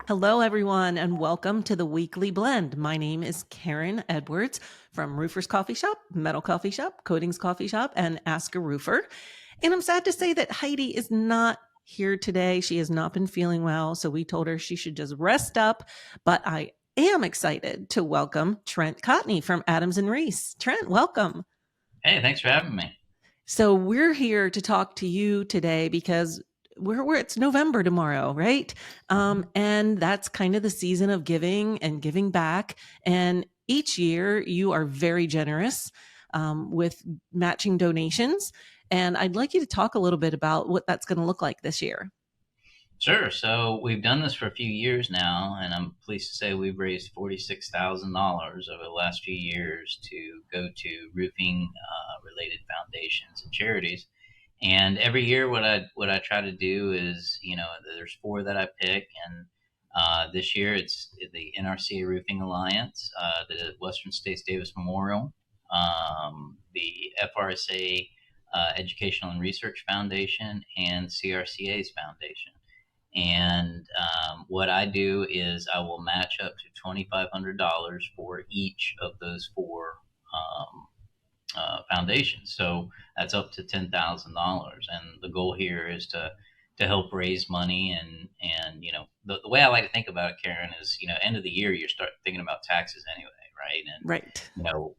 Hello, everyone, and welcome to the Weekly Blend. My name is Karen Edwards from Roofers Coffee Shop, Metal Coffee Shop, Coatings Coffee Shop, and Ask a Roofer. And I'm sad to say that Heidi is not here today. She has not been feeling well, so we told her she should just rest up. But I am excited to welcome Trent Cotney from Adams and Reese. Trent, welcome. Hey, thanks for having me. So we're here to talk to you today because we're it's November tomorrow, right? And that's kind of the season of giving and giving back. And each year you are very generous with matching donations. And I'd like you to talk a little bit about what that's going to look like this year. Sure. So we've done this for a few years now, and I'm pleased to say we've raised $46,000 over the last few years to go to roofing related foundations and charities. And every year, what I try to do is, there's four that I pick, and this year it's the NRCA Roofing Alliance, the Western States Davis Memorial, the FRSA Educational and Research Foundation, and CRCA's Foundation. And what I do is I will match up to $2,500 for each of those four foundations. So that's up to $10,000. And the goal here is to help raise money. And the way I like to think about it, Karen, is end of the year you start thinking about taxes anyway, right? And Right.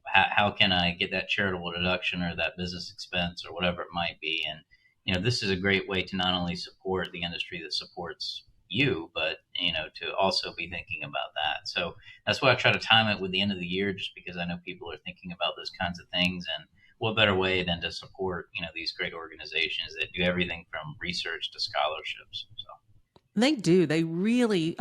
how can I get that charitable deduction or that business expense or whatever it might be. And this is a great way to not only support the industry that supports you, but to also be thinking about that. So that's why I try to time it with the end of the year, just because I know people are thinking about those kinds of things. And what better way than to support these great organizations that do everything from research to scholarships. So They do. They really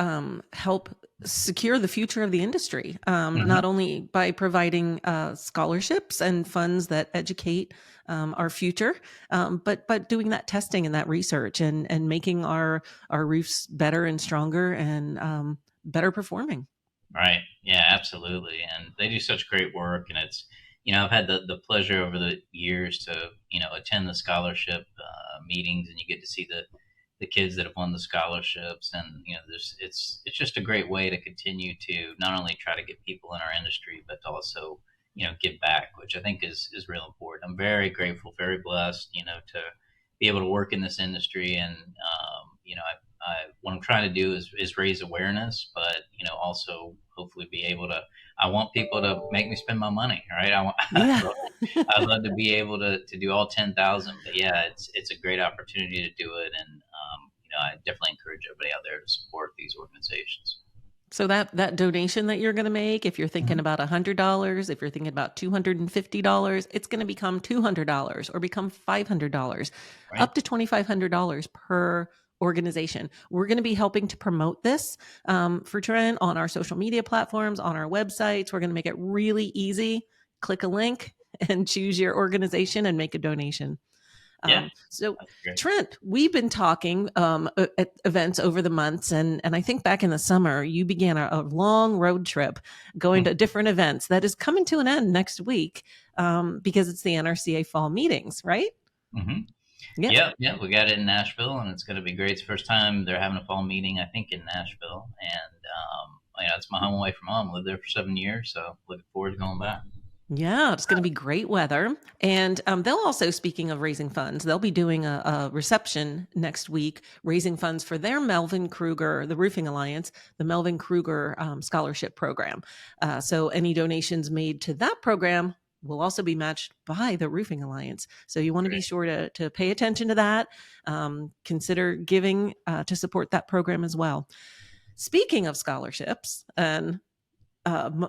help secure the future of the industry, not hmm only by providing scholarships and funds that educate our future, but doing that testing and that research and making our roofs better and stronger and better performing. Right. Yeah, absolutely. And they do such great work. And it's, I've had the pleasure over the years to, attend the scholarship meetings, and you get to see the kids that have won the scholarships. And, it's just a great way to continue to not only try to get people in our industry, but to also, give back, which I think is real important. I'm very grateful, very blessed, to be able to work in this industry. And, what I'm trying to do is raise awareness, but also hopefully be able to. I want people to make me spend my money, right? Yeah. I'd love to be able to do all 10,000, but yeah, it's a great opportunity to do it, and I definitely encourage everybody out there to support these organizations. So that donation that you're going to make, if you're thinking Mhm. about $100, if you're thinking about $250, it's going to become $200 or become $500, Right? up to $2,500 per organization. We're going to be helping to promote this for Trent on our social media platforms, on our websites. We're going to make it really easy. Click a link and choose your organization and make a donation. Yeah, So, that's great. Trent, we've been talking at events over the months, and I think back in the summer, you began a long road trip going to different events that is coming to an end next week because it's the NRCA fall meetings, right? hmm Yeah. Yeah, yeah, we got it in Nashville, and it's going to be great. It's the first time they're having a fall meeting, I think, in Nashville, and it's my home away from home. Lived there for 7 years, so looking forward to going back. Yeah, it's going to be great weather. And they'll also, speaking of raising funds, they'll be doing a reception next week, raising funds for their Melvin Kruger, the Roofing Alliance, the Melvin Kruger Scholarship Program. So any donations made to that program will also be matched by the Roofing Alliance. So you want to be Great. sure to pay attention to that. Consider giving to support that program as well. Speaking of scholarships and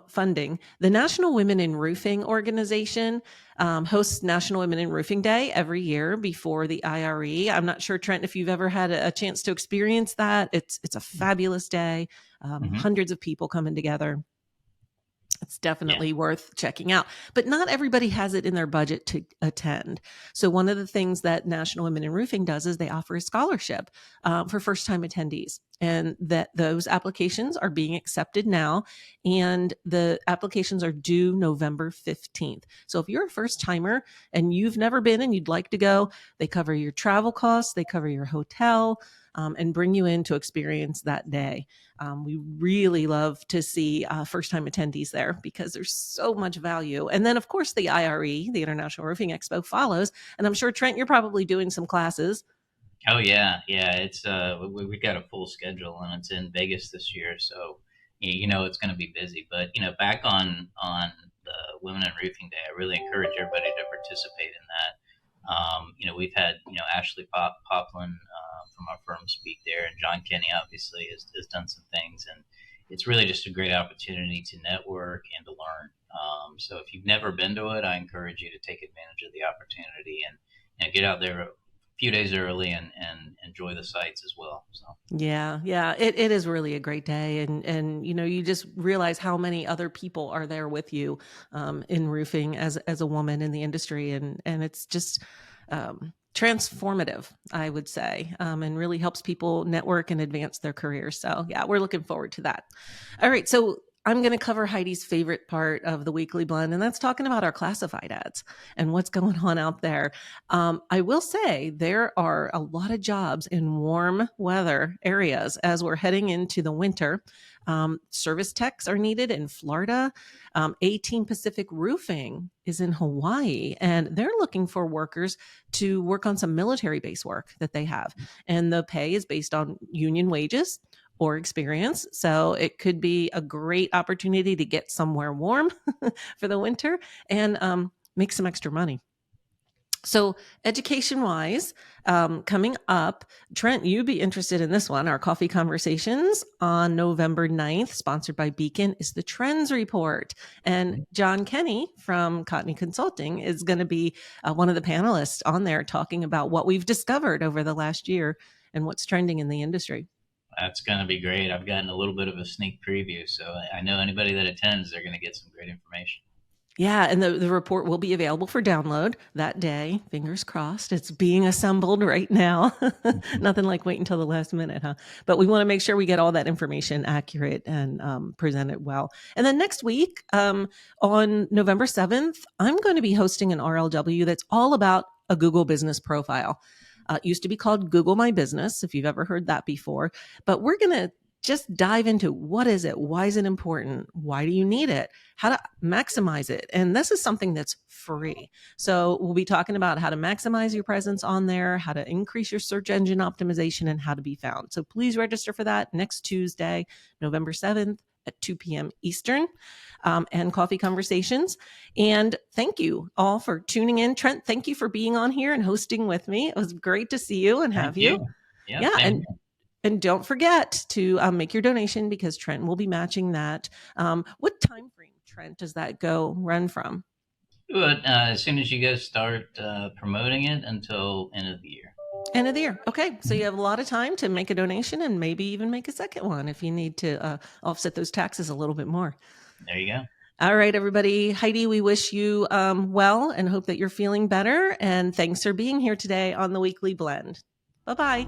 funding, the National Women in Roofing organization hosts National Women in Roofing Day every year before the IRE. I'm not sure, Trent, if you've ever had a chance to experience that. It's a fabulous day. hmm Hundreds of people coming together. It's Yeah. definitely worth checking out. But not everybody has it in their budget to attend. So, one of the things that National Women in Roofing does is they offer a scholarship for first time attendees. And that those applications are being accepted now. And the applications are due November 15th. So, if you're a first timer and you've never been and you'd like to go, they cover your travel costs, they cover your hotel. and bring you in to experience that day. We really love to see first-time attendees there because there's so much value. And then, of course, the IRE, the International Roofing Expo, follows. And I'm sure, Trent, you're probably doing some classes. Oh yeah, yeah. It's we got a full schedule, and it's in Vegas this year, so you know it's going to be busy. But you know, back on the Women in Roofing Day, I really encourage everybody to participate in that. You know, we've had Ashley Poplin from our firm speak there, and John Kenny obviously has done some things, and it's really just a great opportunity to network and to learn. So if you've never been to it, I encourage you to take advantage of the opportunity and get out there few days early and enjoy the sights as well. So Yeah, it is really a great day, and you just realize how many other people are there with you in roofing as a woman in the industry, and it's just transformative, I would say, and really helps people network and advance their careers. So yeah, we're looking forward to that. All right, so I'm going to cover Heidi's favorite part of the weekly blend, and that's talking about our classified ads and what's going on out there. I will say there are a lot of jobs in warm weather areas as we're heading into the winter. Service techs are needed in Florida. A-Team Pacific Roofing is in Hawaii, and they're looking for workers to work on some military base work that they have. And the pay is based on union wages or experience. So it could be a great opportunity to get somewhere warm for the winter and make some extra money. So education wise, coming up, Trent, you'd be interested in this one. Our coffee conversations on November 9th, sponsored by Beacon, is the Trends Report. And John Kenny from Cotney Consulting is going to be one of the panelists on there talking about what we've discovered over the last year and what's trending in the industry. that's going to be great. I've gotten a little bit of a sneak preview, so I know anybody that attends, they're going to get some great information. Yeah, and the report will be available for download that day. Fingers crossed. It's being assembled right now. Nothing like wait until the last minute, huh? But we want to make sure we get all that information accurate and present it well. And then next week, on November 7th, I'm going to be hosting an RLW that's all about a Google business profile. It used to be called Google My Business, if you've ever heard that before. But we're going to just dive into what is it? Why is it important? Why do you need it? How to maximize it? And this is something that's free. So we'll be talking about how to maximize your presence on there, how to increase your search engine optimization, and how to be found. So please register for that next Tuesday, November 7th at 2 p.m. Eastern, and Coffee Conversations. And thank you all for tuning in. Trent, thank you for being on here and hosting with me. It was great to see you and have you. Yeah, and don't forget to make your donation because Trent will be matching that. What time frame, Trent, does that run from? As soon as you guys start promoting it until end of the year. End of the year. Okay. So you have a lot of time to make a donation and maybe even make a second one if you need to offset those taxes a little bit more. There you go. All right, everybody. Heidi, we wish you well and hope that you're feeling better. And thanks for being here today on the Weekly Blend. Bye-bye.